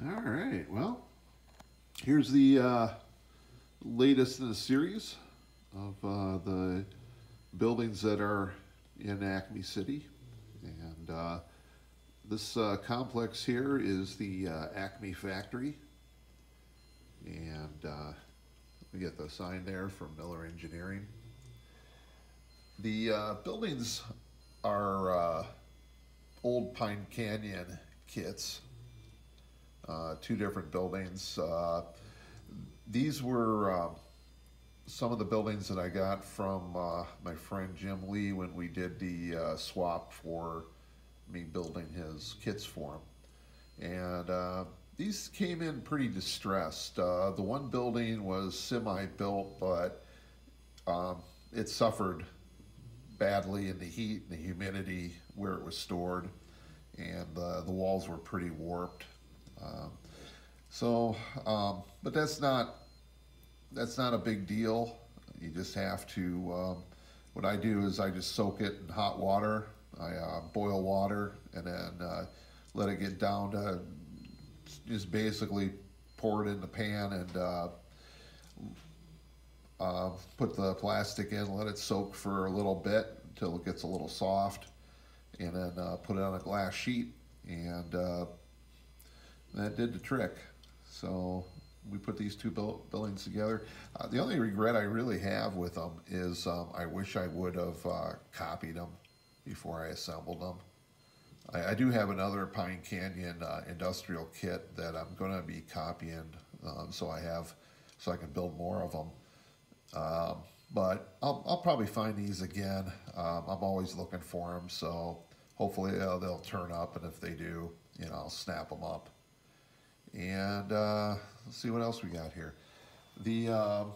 All right. Well, here's the latest in the series of the buildings that are in Acme City. And this complex here is the Acme Factory. And we get the sign there from Miller Engineering. The buildings are old Pine Canyon kits, two different buildings. These were some of the buildings that I got from my friend Jim Lee when we did the swap for me building his kits for him. And these came in pretty distressed. The one building was semi-built, but it suffered badly in the heat and the humidity where it was stored, and the walls were pretty warped. Um, but that's not a big deal. You just have to. What I do is I just soak it in hot water. I boil water and then let it get down to just basically pour it in the pan and put the plastic in, let it soak for a little bit until it gets a little soft, and then put it on a glass sheet, and that did the trick. So we put these two buildings together. The only regret I really have with them is I wish I would have copied them before I assembled them. I do have another Pine Canyon industrial kit that I'm going to be copying, so I can build more of them. But I'll probably find these again. I'm always looking for them, so hopefully they'll turn up, and if they do, I'll snap them up. And let's see what else we got here. The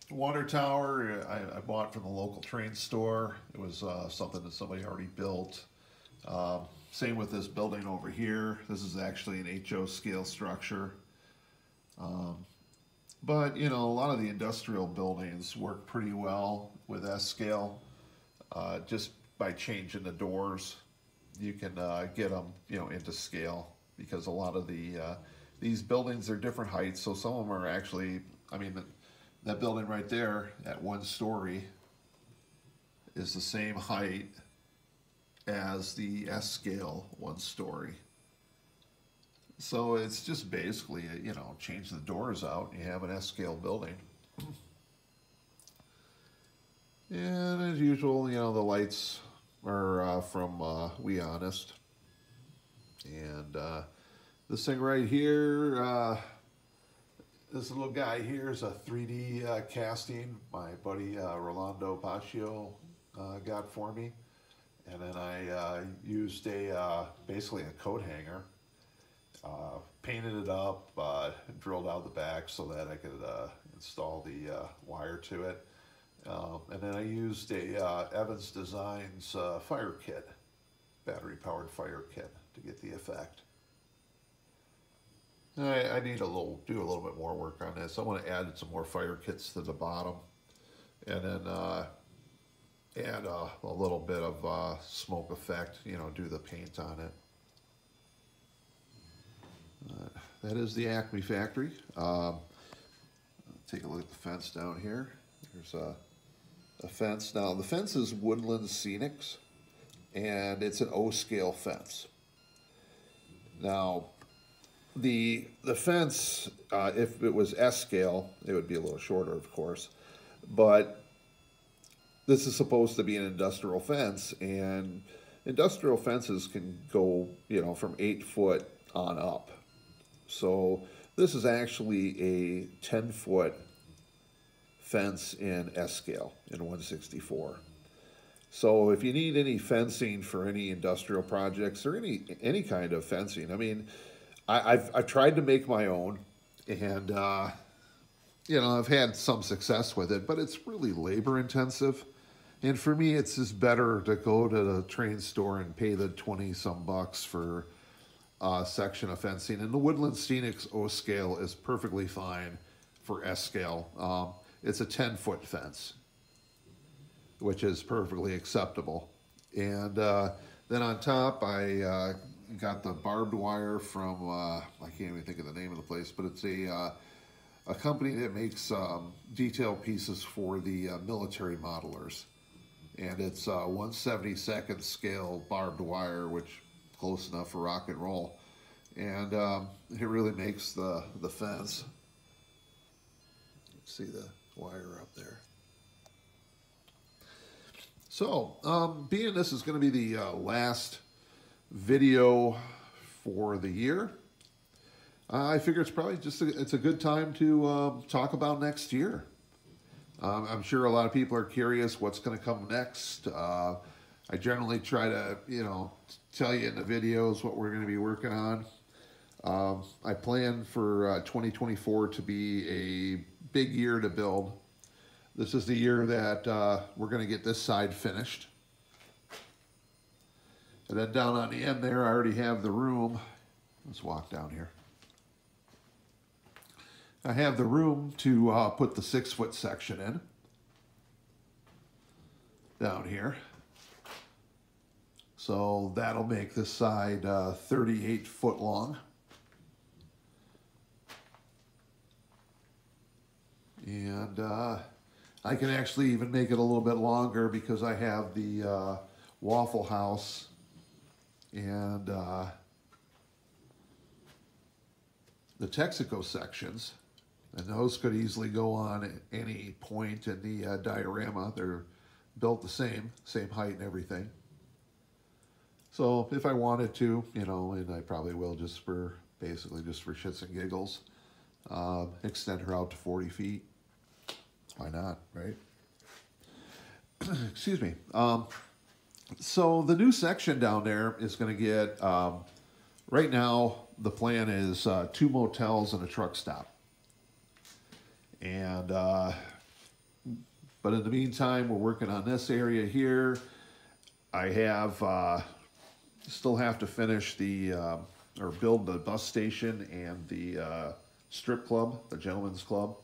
water tower I bought from the local train store. It was something that somebody already built. Same with this building over here. This is actually an HO scale structure. But a lot of the industrial buildings work pretty well with S scale. Just by changing the doors, you can get them, into scale, because a lot of these buildings are different heights. So some of them are actually, that building right there at 1 story is the same height as the S scale 1 story. So it's just basically, change the doors out and you have an S-scale building. And as usual, the lights are from We Honest. And this thing right here, this little guy here is a 3D casting my buddy Rolando Baccio got for me. And then I used basically a coat hanger. Painted it up, drilled out the back so that I could install the wire to it. And then I used a Evans Designs fire kit, battery powered fire kit, to get the effect. I need do a little bit more work on this. I want to add some more fire kits to the bottom, and then add a little bit of smoke effect, do the paint on it. That is the Acme Factory. Take a look at the fence down here. There's a fence. Now, the fence is Woodland Scenics, and it's an O-scale fence. Now, the fence, if it was S-scale, it would be a little shorter, of course. But this is supposed to be an industrial fence, and industrial fences can go, from 8 foot on up. So this is actually a 10-foot fence in S scale, in 1/64. So if you need any fencing for any industrial projects or any kind of fencing, I've tried to make my own, and I've had some success with it, but it's really labor intensive. And for me, it's just better to go to the train store and pay the 20 some bucks for section of fencing. And the Woodland Scenics O scale is perfectly fine for S scale. It's a 10-foot fence, which is perfectly acceptable. And then on top, I got the barbed wire from, I can't even think of the name of the place, but it's a company that makes detail pieces for the military modelers. And it's 1/72nd scale barbed wire, which close enough for rock and roll. And it really makes the fence. See the wire up there. So, being this is going to be the last video for the year, I figure it's probably just it's a good time to talk about next year. I'm sure a lot of people are curious what's going to come next. I generally try to, tell you in the videos what we're going to be working on. I plan for 2024 to be a big year to build. This is the year that we're going to get this side finished. And then down on the end there, I already have the room. Let's walk down here. I have the room to put the 6-foot section in. Down here. So that'll make this side 38 foot long. And I can actually even make it a little bit longer because I have the Waffle House and the Texaco sections. And those could easily go on at any point in the diorama. They're built the same height and everything. So if I wanted to, and I probably will basically just for shits and giggles, extend her out to 40 feet. Why not, right? Excuse me. So the new section down there is going to get, right now the plan is 2 motels and a truck stop. And, but in the meantime, we're working on this area here. I have, still have to finish or build the bus station and the strip club, the gentleman's club.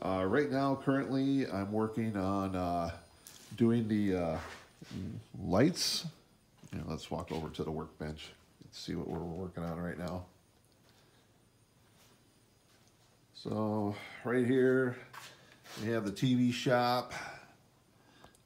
Right now, currently, I'm working on doing the lights. Let's walk over to the workbench and see what we're working on right now. So right here, we have the TV shop.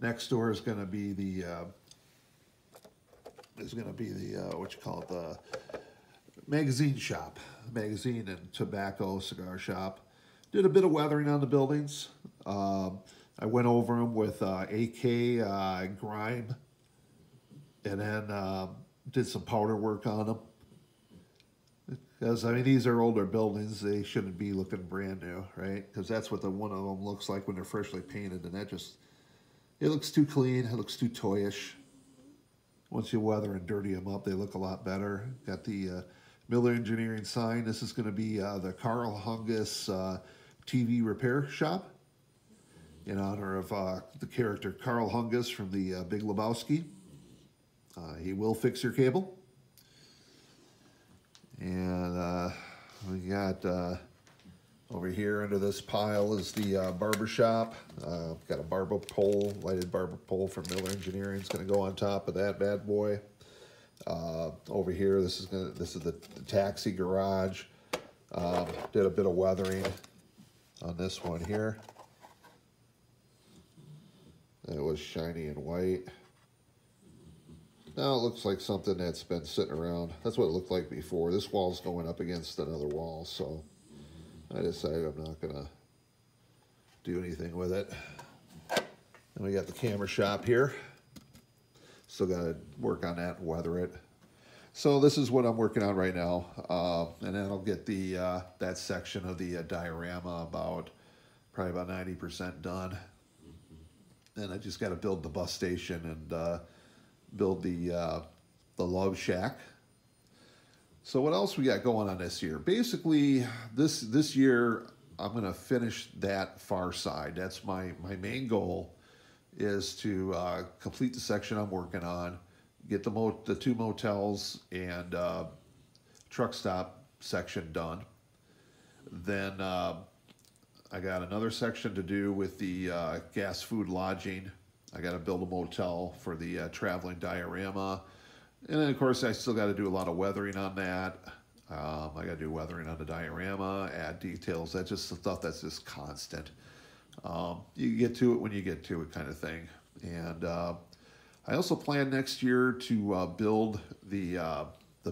Next door is going to be the what you call it, the magazine shop, magazine and tobacco cigar shop. Did a bit of weathering on the buildings. I went over them with AK grime, and then did some powder work on them. Because, these are older buildings. They shouldn't be looking brand new, right? Because that's what one of them looks like when they're freshly painted. And it looks too clean. It looks too toyish. Once you weather and dirty them up, they look a lot better. Got the Miller Engineering sign. This is going to be the Carl Hungus TV repair shop in honor of the character Carl Hungus from the Big Lebowski. He will fix your cable. And we got over here under this pile is the barber shop. Got a barber pole, lighted barber pole from Miller Engineering. It's going to go on top of that bad boy. Over here, this is the taxi garage. Did a bit of weathering on this one here. It was shiny and white. Now it looks like something that's been sitting around. That's what it looked like before. This wall's going up against another wall, so I decided I'm not going to do anything with it. And we got the camera shop here. Still got to work on that and weather it. So this is what I'm working on right now. And then I'll get that section of the diorama probably about 90% done. And I just got to build the bus station and build the Love Shack. So what else we got going on this year? Basically, this year I'm going to finish that far side. That's my main goal, is to complete the section I'm working on, get the 2 motels and truck stop section done. Then I got another section to do with the gas food lodging. I got to build a motel for the traveling diorama. And then, of course, I still got to do a lot of weathering on that. I got to do weathering on the diorama, add details. That's just the stuff that's just constant. You get to it when you get to it, kind of thing. And I also plan next year to build the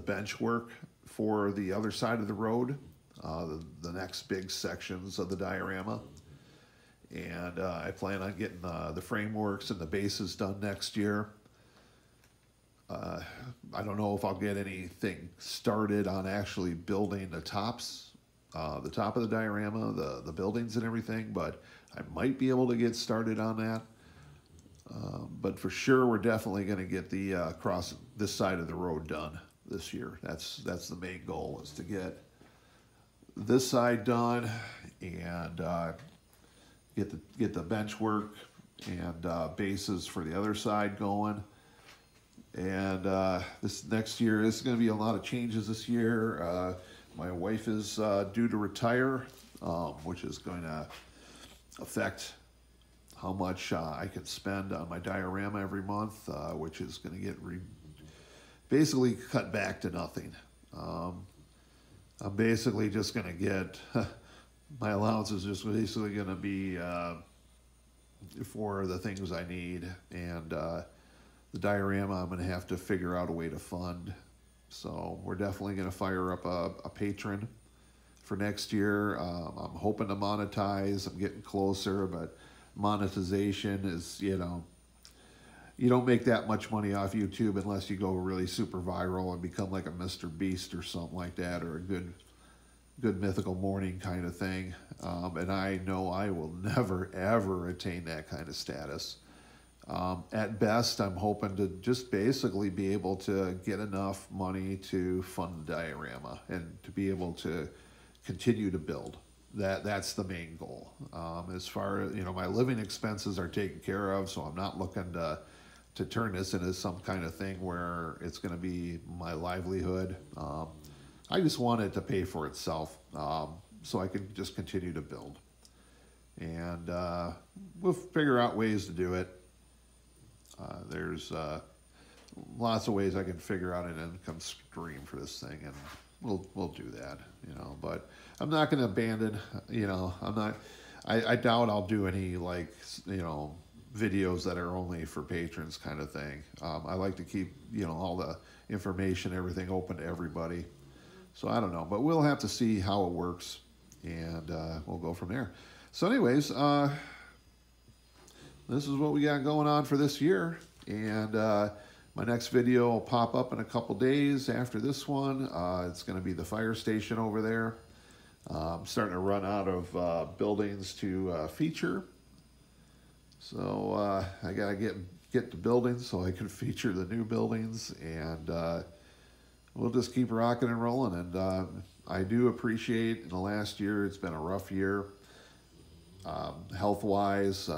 bench work for the other side of the road, the next big sections of the diorama. And I plan on getting the frameworks and the bases done next year. I don't know if I'll get anything started on actually building the top of the diorama, the buildings and everything, but I might be able to get started on that. But for sure, we're definitely going to get the across this side of the road done this year. That's the main goal, is to get this side done and get the bench work and bases for the other side going. And this next year is going to be a lot of changes this year. My wife is due to retire, which is going to affect how much I can spend on my diorama every month, which is going to get basically cut back to nothing. I'm basically just going to get, my allowance is just basically going to be for the things I need, and the diorama I'm going to have to figure out a way to fund. So we're definitely going to fire up a patron for next year. I'm hoping to monetize. I'm getting closer, but monetization is, you don't make that much money off YouTube unless you go really super viral and become like a Mr. Beast or something like that, or a good mythical morning kind of thing. And I know I will never, ever attain that kind of status. At best, I'm hoping to just basically be able to get enough money to fund the diorama and to be able to continue to build. That's the main goal. As far as, my living expenses are taken care of, so I'm not looking to turn this into some kind of thing where it's going to be my livelihood. I just want it to pay for itself, so I can just continue to build. And we'll figure out ways to do it. There's lots of ways I can figure out an income stream for this thing, and we'll do that, but I'm not going to abandon, I'm not, I doubt I'll do any, videos that are only for patrons kind of thing. I like to keep, all the information, everything open to everybody. So I don't know, but we'll have to see how it works, and we'll go from there. So anyways, this is what we got going on for this year, and my next video will pop up in a couple days after this one. It's going to be the fire station over there. I'm starting to run out of buildings to feature, so I got to get the buildings so I can feature the new buildings, and we'll just keep rocking and rolling. And I do appreciate, in the last year, it's been a rough year, health-wise,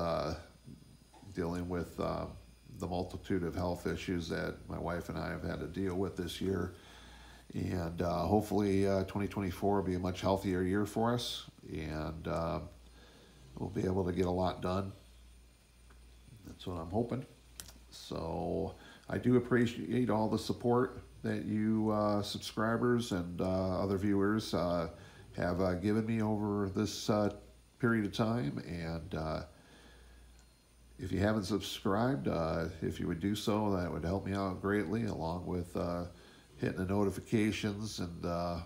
dealing with the multitude of health issues that my wife and I have had to deal with this year. And hopefully 2024 will be a much healthier year for us, and we'll be able to get a lot done. That's what I'm hoping. So I do appreciate all the support that you subscribers and other viewers have given me over this period of time. And if you haven't subscribed, if you would do so, that would help me out greatly, along with hitting the notifications and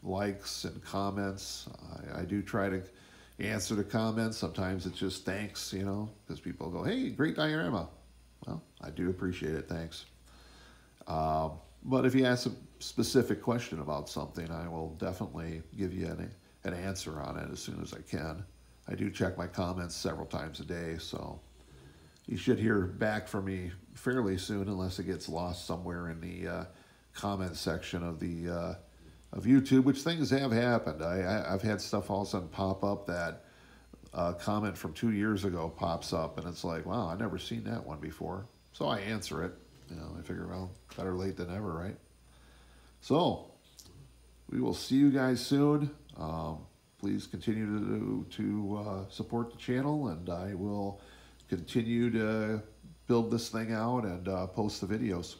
likes and comments. I do try to answer the comments. Sometimes it's just thanks, because people go, hey, great diorama. Well, I do appreciate it, thanks. But if you ask a specific question about something, I will definitely give you an answer on it as soon as I can. I do check my comments several times a day, so you should hear back from me fairly soon, unless it gets lost somewhere in the comment section of the of YouTube, which things have happened. I've had stuff all of a sudden pop up that a comment from 2 years ago pops up, and it's like, wow, I've never seen that one before. So I answer it. I figure, well, better late than ever, right? So we will see you guys soon. Please continue to support the channel, and I will continue to build this thing out and post the videos.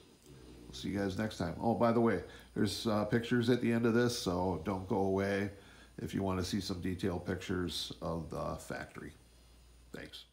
See you guys next time. Oh, by the way, there's pictures at the end of this, so don't go away if you want to see some detailed pictures of the factory. Thanks.